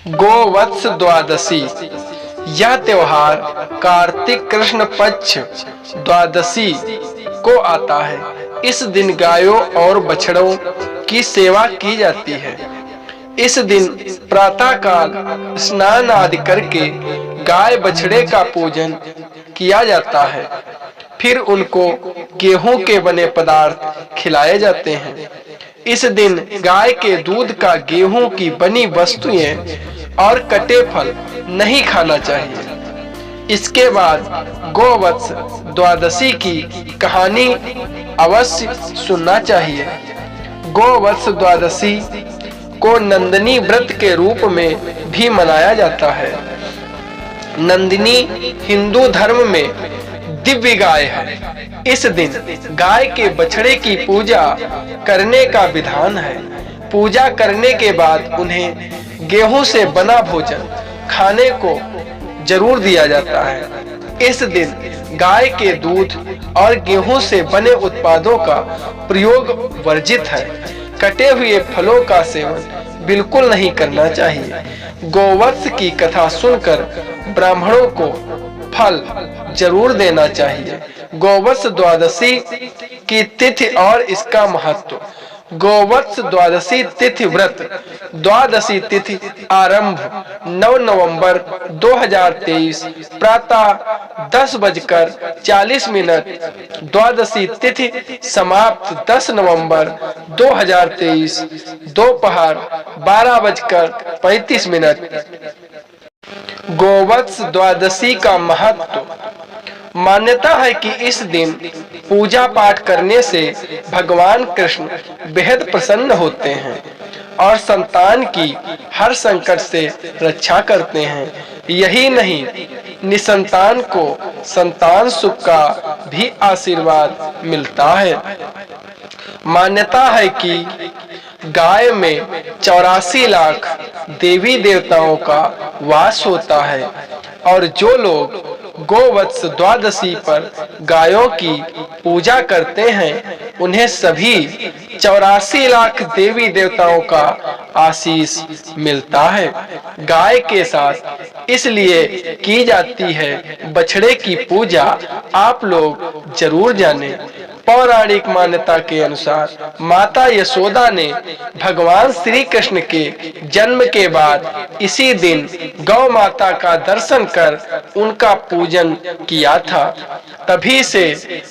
गोवत्स द्वादशी। यह त्योहार कार्तिक कृष्ण पक्ष द्वादशी को आता है। इस दिन गायों और बछड़ों की सेवा की जाती है। इस दिन प्रातःकाल स्नान आदि करके गाय बछड़े का पूजन किया जाता है। फिर उनको गेहूं के बने पदार्थ खिलाए जाते हैं। इस दिन गाय के दूध का, गेहूं की बनी वस्तुएं और कटे फल नहीं खाना चाहिए। इसके बाद गोवत्स द्वादशी की कहानी अवश्य सुनना चाहिए। गोवत्स द्वादशी को नंदिनी व्रत के रूप में भी मनाया जाता है। नंदिनी हिंदू धर्म में दिव्य गाय है। इस दिन गाय के बछड़े की पूजा करने का विधान है। पूजा करने के बाद उन्हें गेहूं से बना भोजन खाने को जरूर दिया जाता है। इस दिन गाय के दूध और गेहूं से बने उत्पादों का प्रयोग वर्जित है। कटे हुए फलों का सेवन बिल्कुल नहीं करना चाहिए। गोवत्स की कथा सुनकर ब्राह्मणों को फल जरूर देना चाहिए। गोवत्स द्वादशी की तिथि और इसका महत्व। गोवत्स द्वादशी तिथि व्रत। द्वादशी तिथि आरंभ 9 नवंबर 2023 प्रातः 10:40। द्वादशी तिथि समाप्त 10 नवंबर 2023 दोपहर 12:35। गोवत्स द्वादशी का महत्व। मान्यता है कि इस दिन पूजा पाठ करने से भगवान कृष्ण बेहद प्रसन्न होते हैं और संतान की हर संकट से रक्षा करते हैं। यही नहीं, निसंतान को संतान सुख का भी आशीर्वाद मिलता है। मान्यता है कि गाय में 84 लाख देवी देवताओं का वास होता है और जो लोग गोवत्स द्वादशी पर गायों की पूजा करते हैं उन्हें सभी 84 लाख देवी देवताओं का आशीष मिलता है। गाय के साथ इसलिए की जाती है बछड़े की पूजा, आप लोग जरूर जानें। पौराणिक मान्यता के अनुसार माता यशोदा ने भगवान श्री कृष्ण के जन्म के बाद इसी दिन गौ माता का दर्शन कर उनका पूजन किया था। तभी से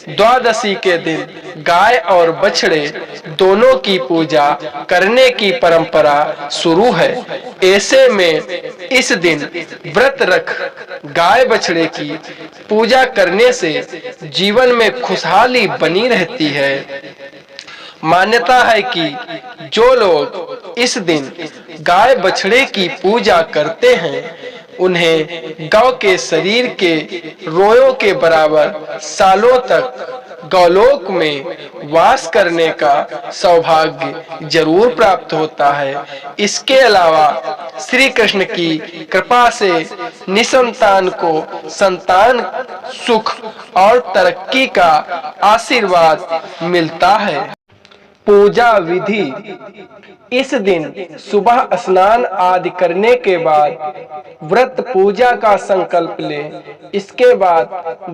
द्वादशी के दिन गाय और बछड़े दोनों की पूजा करने की परंपरा शुरू है। ऐसे में इस दिन व्रत रख गाय बछड़े की पूजा करने से जीवन में खुशहाली बनी रहती है। मान्यता है कि जो लोग इस दिन गाय बछड़े की पूजा करते हैं उन्हें गौ के शरीर के रोयों के बराबर सालों तक गौलोक में वास करने का सौभाग्य जरूर प्राप्त होता है। इसके अलावा श्री कृष्ण की कृपा से निसंतान को संतान सुख और तरक्की का आशीर्वाद मिलता है। पूजा विधि। इस दिन सुबह स्नान आदि करने के बाद व्रत पूजा का संकल्प लें। इसके बाद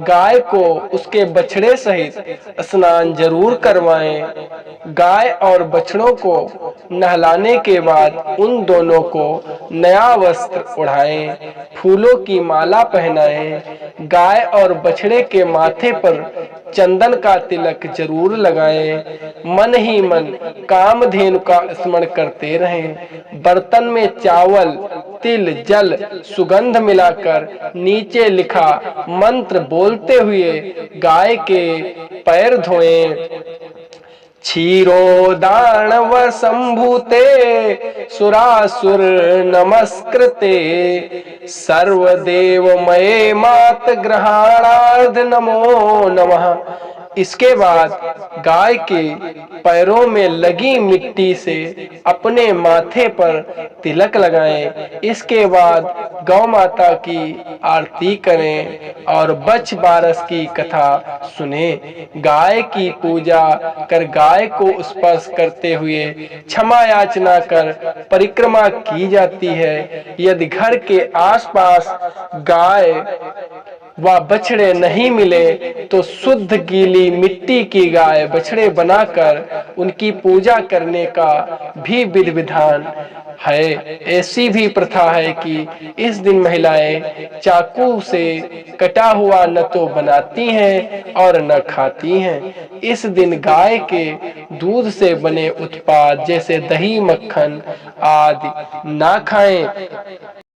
गाय को उसके बछड़े सहित स्नान जरूर करवाएं। गाय और बछड़ों को नहलाने के बाद उन दोनों को नया वस्त्र ओढ़ाएं, फूलों की माला पहनाएं। गाय और बछड़े के माथे पर चंदन का तिलक जरूर लगाएं। मन ही मन कामधेनु का स्मरण करते रहें। बर्तन में चावल, तिल, जल, सुगंध मिलाकर नीचे लिखा मंत्र बोलते हुए गाय के पैर धोएं। क्षीरोदार्णव संभूते सुरासुर नमस्कृते सर्वदेवमये मात ग्रहणार्थ नमो नमः। इसके बाद गाय के पैरों में लगी मिट्टी से अपने माथे पर तिलक लगाएं। इसके बाद गौ माता की आरती करें और बच बारस की कथा सुने। गाय की पूजा कर गाय को स्पर्श करते हुए क्षमा याचना कर परिक्रमा की जाती है। यदि घर के आसपास गाय व बछड़े नहीं मिले तो शुद्ध गीली मिट्टी की गाय बछड़े बनाकर उनकी पूजा करने का भी विधि विधान है। ऐसी भी प्रथा है कि इस दिन महिलाएं चाकू से कटा हुआ न तो बनाती हैं और न खाती हैं। इस दिन गाय के दूध से बने उत्पाद जैसे दही, मक्खन आदि ना खाएं।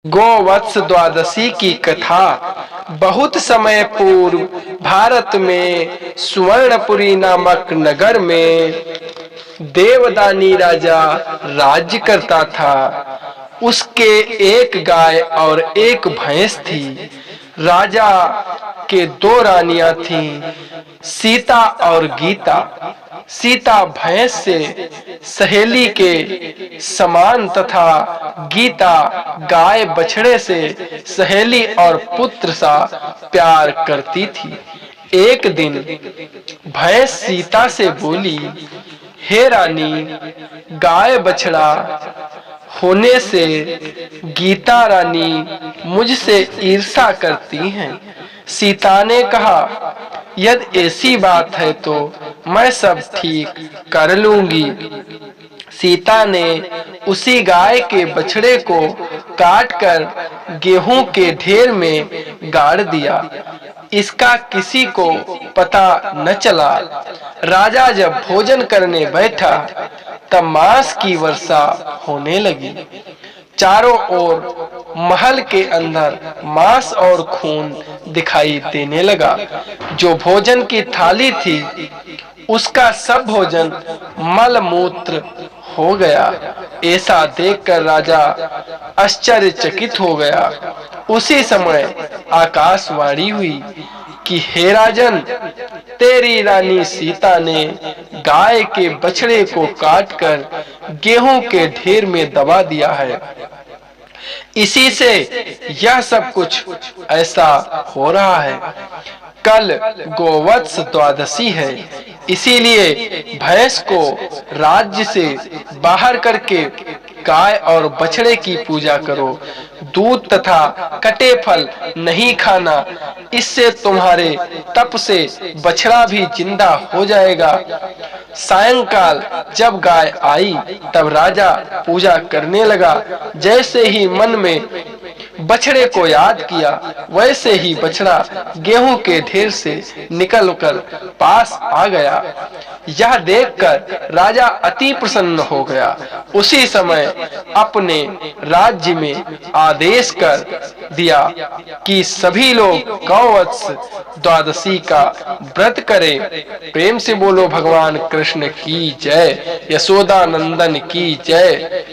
गोवत्स द्वादशी की कथा। बहुत समय पूर्व भारत में सुवर्णपुरी नामक नगर में देवदानी राजा राज्य करता था। उसके एक गाय और एक भैंस थी। राजा के दो रानियां थीं, सीता और गीता। सीता भैंस से सहेली के समान तथा गीता गाय बछड़े से सहेली और पुत्र सा प्यार करती थी। एक दिन भैंस सीता से बोली, हे रानी, गाय बछड़ा होने से गीता रानी मुझसे ईर्ष्या करती हैं। सीता ने कहा, यदि ऐसी बात है तो मैं सब ठीक कर लूंगी। सीता ने उसी गाय के बछड़े को काटकर गेहूं के ढेर में गाड़ दिया। इसका किसी को पता न चला। राजा जब भोजन करने बैठा तब मांस की वर्षा होने लगी। चारों ओर महल के अंदर मांस और खून दिखाई देने लगा। जो भोजन की थाली थी उसका सब भोजन मलमूत्र हो गया। ऐसा देखकर राजा आश्चर्यचकित हो गया। उसी समय आकाशवाणी हुई कि हे राजन, तेरी रानी सीता ने गाय के बछड़े को काटकर गेहूं के ढेर में दबा दिया है। इसी से यह सब कुछ ऐसा हो रहा है। कल गोवत्स द्वादशी है, इसीलिए भैंस को राज्य से बाहर करके गाय और बछड़े की पूजा करो। दूध तथा कटे फल नहीं खाना, इससे तुम्हारे तप से बछड़ा भी जिंदा हो जाएगा। सायंकाल जब गाय आई तब राजा पूजा करने लगा। जैसे ही मन में बछड़े को याद किया, वैसे ही बछड़ा गेहूं के ढेर से निकलकर पास आ गया। यह देखकर राजा अति प्रसन्न हो गया। उसी समय अपने राज्य में आदेश कर दिया कि सभी लोग गौवत्स द्वादशी का व्रत करें। प्रेम से बोलो भगवान कृष्ण की जय, यशोदा नंदन की जय।